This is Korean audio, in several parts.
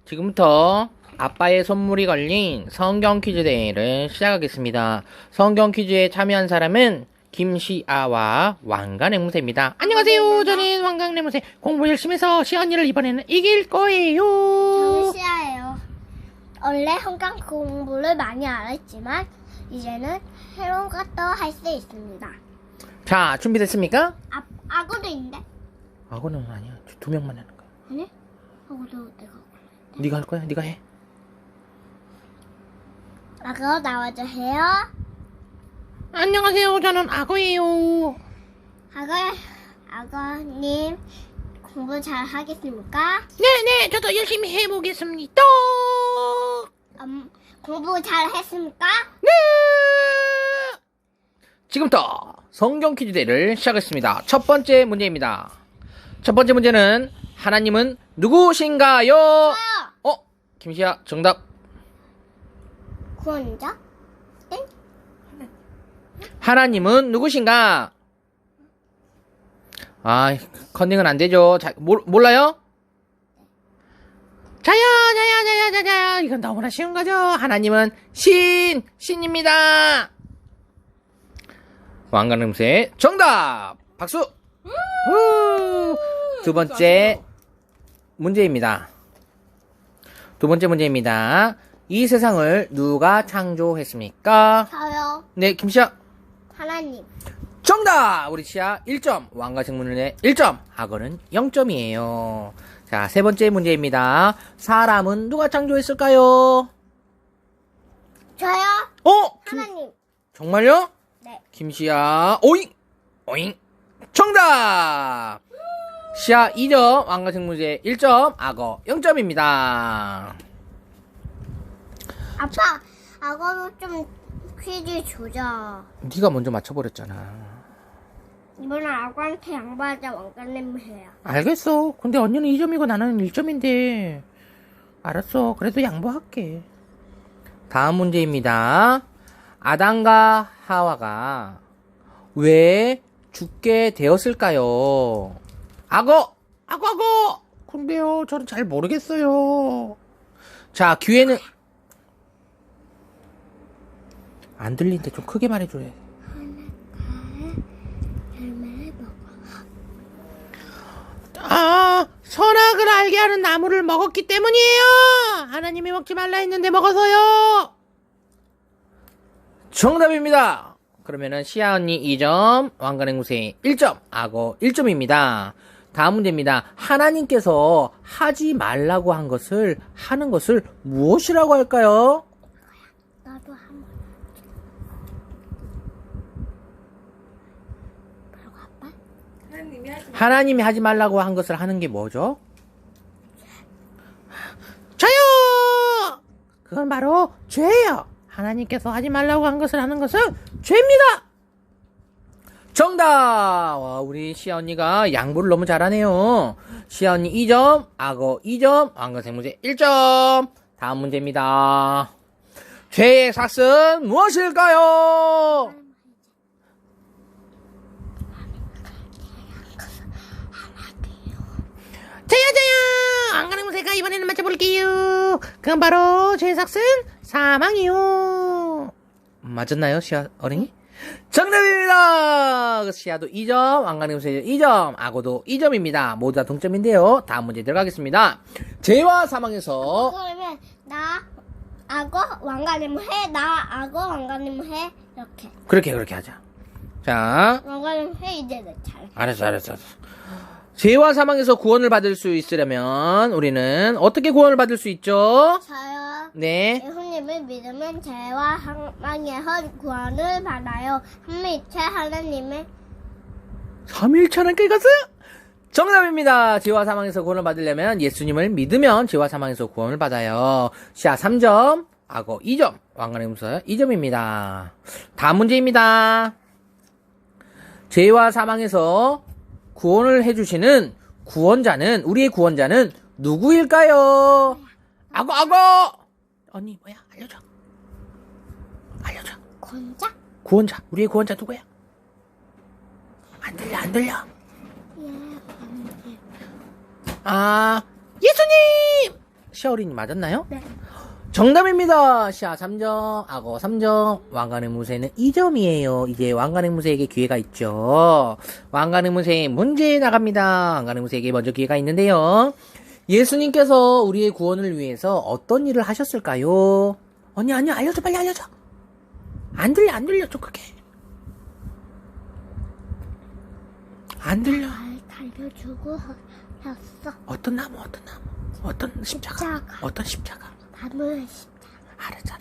지금부터 아빠의 선물이 걸린 성경 퀴즈 대회를 시작하겠습니다. 성경 퀴즈에 참여한 사람은 김시아와 왕관앵무새입니다. 안녕하세요. 저는 왕관앵무새. 공부 열심히 해서 시언니를 이번에는 이길 거예요. 저는 시아예요. 원래 한강 공부를 많이 안 했지만 이제는 새로운 것도 할 수 있습니다. 자, 준비됐습니까? 악어도 있는데? 악어는 아니야. 두 명만 하는 거야. 아니? 악어도 내가 네가 할 거야? 네가 해. 악어 나와주세요. 안녕하세요. 저는 악어예요. 악어님 공부 잘 하겠습니까? 네네. 저도 열심히 해보겠습니다. 공부 잘 했습니까? 네! 지금부터 성경 퀴즈 대회를 시작하겠습니다. 첫 번째 문제입니다. 첫 번째 문제는 하나님은 누구신가요? 저요. 김시아 정답. 구원자? 땡? 하나님은 누구신가? 컨닝은 안 되죠. 자, 몰라요? 자야. 이건 너무나 쉬운 거죠. 하나님은 신입니다. 왕관음새 정답. 박수. 두 번째 문제입니다. 이 세상을 누가 창조했습니까? 저요. 네, 김시아. 하나님. 정답! 우리 시아 1점, 왕가생문의 1점, 악어는 0점이에요. 자, 세 번째 문제입니다. 사람은 누가 창조했을까요? 저요. 김, 하나님. 정말요? 네. 김시아, 오잉! 정답! 시아 2점, 왕가생문의 1점, 악어 0점입니다. 아빠, 악어도 좀 퀴즈 주자. 네가 먼저 맞춰버렸잖아. 이번엔 악어한테 양보하자. 왕관님 해야. 알겠어. 근데 언니는 2점이고 나는 1점인데. 알았어. 그래도 양보할게. 다음 문제입니다. 아담과 하와가 왜 죽게 되었을까요? 악어! 근데요, 저는 잘 모르겠어요. 자, 기회는 안 들리는데 좀 크게 말해줘야 돼. 선악을 알게 하는 나무를 먹었기 때문이에요. 하나님이 먹지 말라 했는데 먹어서요. 정답입니다. 그러면은 시아 언니 2점, 왕관앵무새 1점, 악어 1점입니다. 다음 문제입니다. 하나님께서 하지 말라고 하는 것을 무엇이라고 할까요? 나도 한 번. 뭐라고 아빠? 하나님이 하지 말라고 한 것을 하는 게 뭐죠? 저요! 그건 바로 죄예요. 하나님께서 하지 말라고 한 것을 하는 것은 죄입니다. 정답! 우리 시아 언니가 양보를 너무 잘하네요. 시아 언니 2점, 악어 2점, 왕관생무새 1점. 다음 문제입니다. 죄의 삭은 무엇일까요? 자야! 왕관앵무새가 이번에는 맞춰볼게요. 그건 바로 죄의 삭은 사망이요. 맞았나요, 시아 어린이? 정답입니다. 시아도 2점, 왕관앵무새 2점, 악어도 2점입니다. 모두 다 동점인데요. 다음 문제 들어가겠습니다. 죄와 사망에서 그러면 나 악어 왕관님 해. 나 악어 왕관님 해. 이렇게. 그렇게 하자. 자, 왕관님 해. 이제 내 차례. 알았어. 죄와 사망에서 구원을 받을 수 있으려면 우리는 어떻게 구원을 받을 수 있죠? 저요. 네. 예수님을 믿으면 죄와 사망에서 구원을 받아요. 삼위일체 하나님의 삼일천한 게 가서 정답입니다. 죄와 사망에서 구원을 받으려면 예수님을 믿으면 죄와 사망에서 구원을 받아요. 시아 3점, 악어 2점, 왕관앵무새 2점입니다. 다음 문제입니다. 죄와 사망에서 구원을 해주시는 우리의 구원자는 누구일까요? 악어! 언니, 뭐야? 알려줘. 권자? 구원자, 우리의 구원자 누구야? 안 들려. 예. 예수님! 시어린이 맞았나요? 네. 정답입니다. 시아 3점, 악어 3점, 왕관의 무쇠는 2점이에요. 이제 왕관의 무쇠에게 기회가 있죠. 왕관의 무쇠 문제 나갑니다. 왕관의 무쇠에게 먼저 기회가 있는데요. 예수님께서 우리의 구원을 위해서 어떤 일을 하셨을까요? 언니, 알려줘, 빨리 알려줘. 안 들려, 좀 크게. 안 들려. 잘 달려주고 하셨어. 어떤 나무, 어떤 십자가, 십자가. 어떤 십자가. 밤을 십자가. 알았어.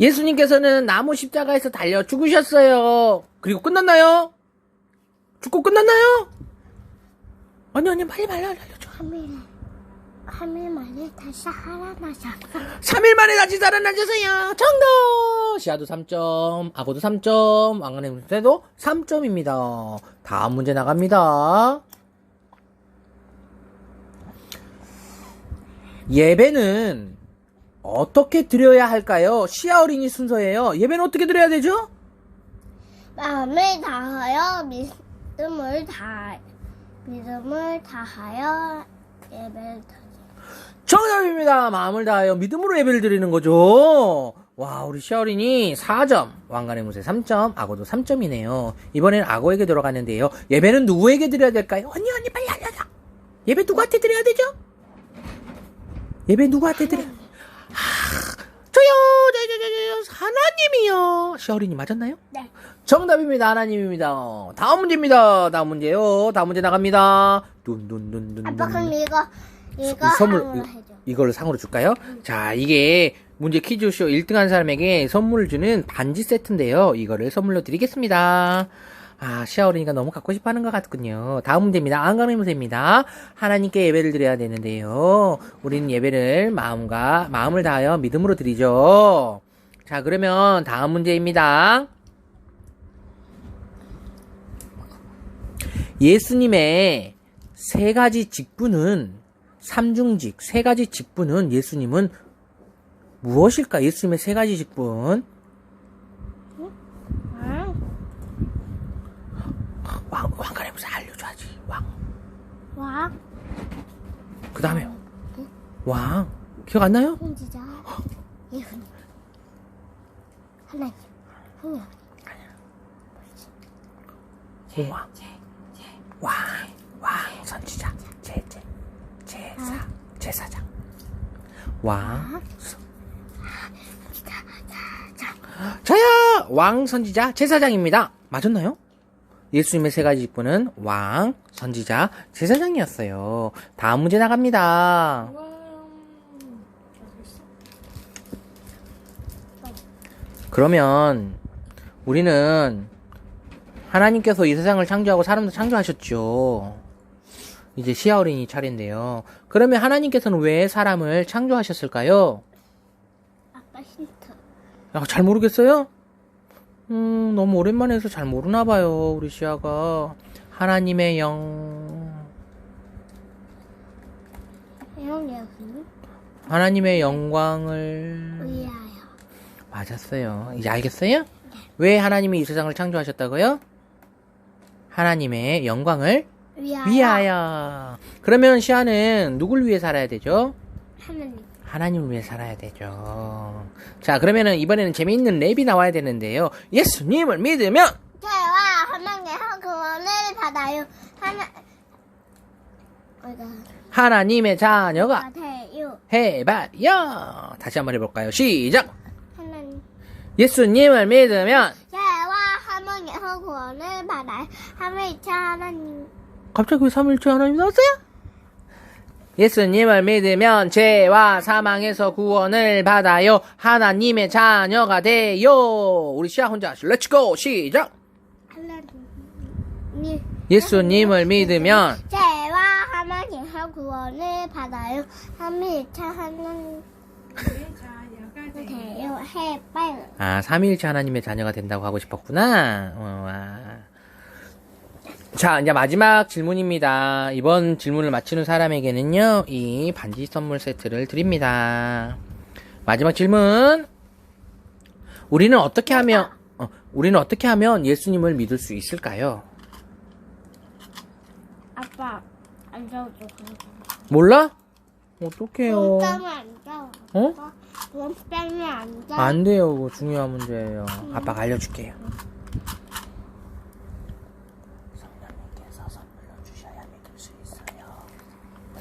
예수님께서는 나무 십자가에서 달려 죽으셨어요. 그리고 끝났나요? 죽고 끝났나요? 언니, 빨리 알려줘. 3일 만에 다시 살아나셨어. 3일 만에 다시 살아나셨어요. 정답! 시아도 3점, 악어도 3점, 왕관의 무쇠도 3점입니다. 다음 문제 나갑니다. 예배는 어떻게 드려야 할까요? 시아 어린이 순서예요. 예배는 어떻게 드려야 되죠? 마음을 다하여 믿음을 다하여 예배를 드려. 정답입니다. 마음을 다하여 믿음으로 예배를 드리는 거죠. 와, 우리 시아 어린이 4점, 왕관의 무쇠 3점, 악어도 3점이네요. 이번엔 악어에게 들어가는데요. 예배는 누구에게 드려야 될까요? 언니, 빨리 알려줘. 예배 누구한테 드려야 되죠? 예배 누구한테 드려? 저요, 하나님이요. 시아 어린이 맞았나요? 네. 정답입니다. 하나님입니다. 다음 문제입니다. 다음 문제요. 다음 문제 나갑니다. 아빠 그럼 이거 선물, 상으로 해줘. 이걸로 상으로 줄까요? 자, 이게 문제 퀴즈쇼 1등한 사람에게 선물을 주는 반지 세트인데요. 이거를 선물로 드리겠습니다. 아, 시아어린이가 너무 갖고 싶어 하는 것 같군요. 다음 문제입니다. 안강의 문제입니다. 하나님께 예배를 드려야 되는데요. 우리는 예배를 마음을 다하여 믿음으로 드리죠. 자, 그러면 다음 문제입니다. 예수님의 세 가지 직분은 삼중직, 세 가지 직분은 예수님은 무엇일까? 예수님의 세 가지 직분. 왕관의 무쇠 알려줘야지. 왕. 그 다음에요. 왕. 기억 안 나요? 혼지자. 예훈. 하나님. 하나님. 왕, 선지자, 제사장. 왕, 저요! 왕, 선지자, 제사장입니다. 맞았나요? 예수님의 세 가지 직분은 왕, 선지자, 제사장이었어요. 다음 문제 나갑니다. 그러면 우리는 하나님께서 이 세상을 창조하고 사람도 창조하셨죠. 이제 시아 어린이 차례인데요. 그러면 하나님께서는 왜 사람을 창조하셨을까요? 아빠 힌트. 잘 모르겠어요? 너무 오랜만에 해서 잘 모르나 봐요, 우리 시아가. 하나님의 하나님의 영광을 위하여. 맞았어요. 이제 알겠어요? 왜 하나님이 이 세상을 창조하셨다고요? 하나님의 영광을 위하여. 그러면 시아는 누굴 위해 살아야 되죠? 하나님. 하나님을 위해 살아야 되죠. 자, 그러면은 이번에는 재미있는 랩이 나와야 되는데요. 예수님을 믿으면 죄와 하나님의 구원을 받아요. 하나님의 자녀가 돼요. 해봐요. 다시 한번 해볼까요? 시작. 하나님. 예수님을 믿으면 죄와 하나님의 구원을 받아요. 하나님의 하나님. 갑자기 왜 삼일째 하나님 나왔어요? 예수님을 믿으면 죄와 사망에서 구원을 받아요. 하나님의 자녀가 돼요. 우리 시아 혼자 렛츠고 시작. 하나님. 예수님을 믿으면 죄와 하나님의 구원을 받아요. 하나님의 하나님. 돼요. 해봐요. 아, 삼위일체 하나님의 자녀가 된다고 하고 싶었구나. 자, 이제 마지막 질문입니다. 이번 질문을 맞히는 사람에게는요, 이 반지 선물 세트를 드립니다. 마지막 질문. 우리는 어떻게 하면 예수님을 믿을 수 있을까요? 아빠, 앉아줘. 몰라? 어떡해요. 빼면 안 돼. 어? 그럼 빼면 안 돼. 안 돼요. 그거 중요한 문제예요. 아빠가 알려줄게요. 성령님께서 선물로 주셔야 믿을 수 있어요.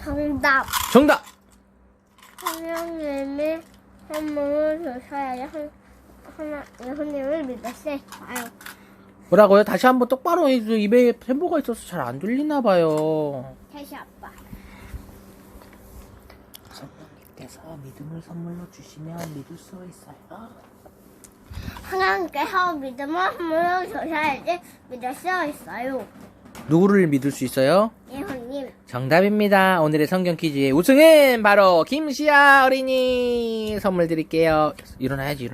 정답. 정답! 성령님이 선물을 주셔야 예수님을 믿을 수 있어요. 뭐라고요? 다시 한번 똑바로 해줘. 입에 템보가 있어서 잘 안 들리나 봐요. 다시 아빠. 성령님께서 믿음을 선물로 주시면 믿을 수 있어요. 하나님께서 믿음을 선물로 주셔야지 믿을 수 있어요. 누구를 믿을 수 있어요? 예수님. 정답입니다. 오늘의 성경 퀴즈의 우승은 바로 김시아 어린이. 선물 드릴게요. 일어나야지.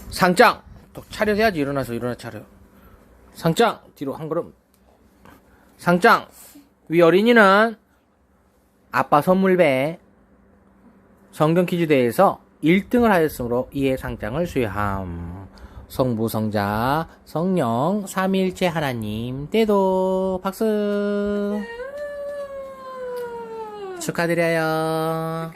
상장! 또 차려야지. 일어나 차려. 상장! 뒤로 한 걸음. 상장! 위 어린이는 아빠 선물배 성경 퀴즈 대회에서 1등을 하였으므로 이에 상장을 수여함. 성부, 성자, 성령, 삼위일체 하나님 때도 박수. 축하드려요.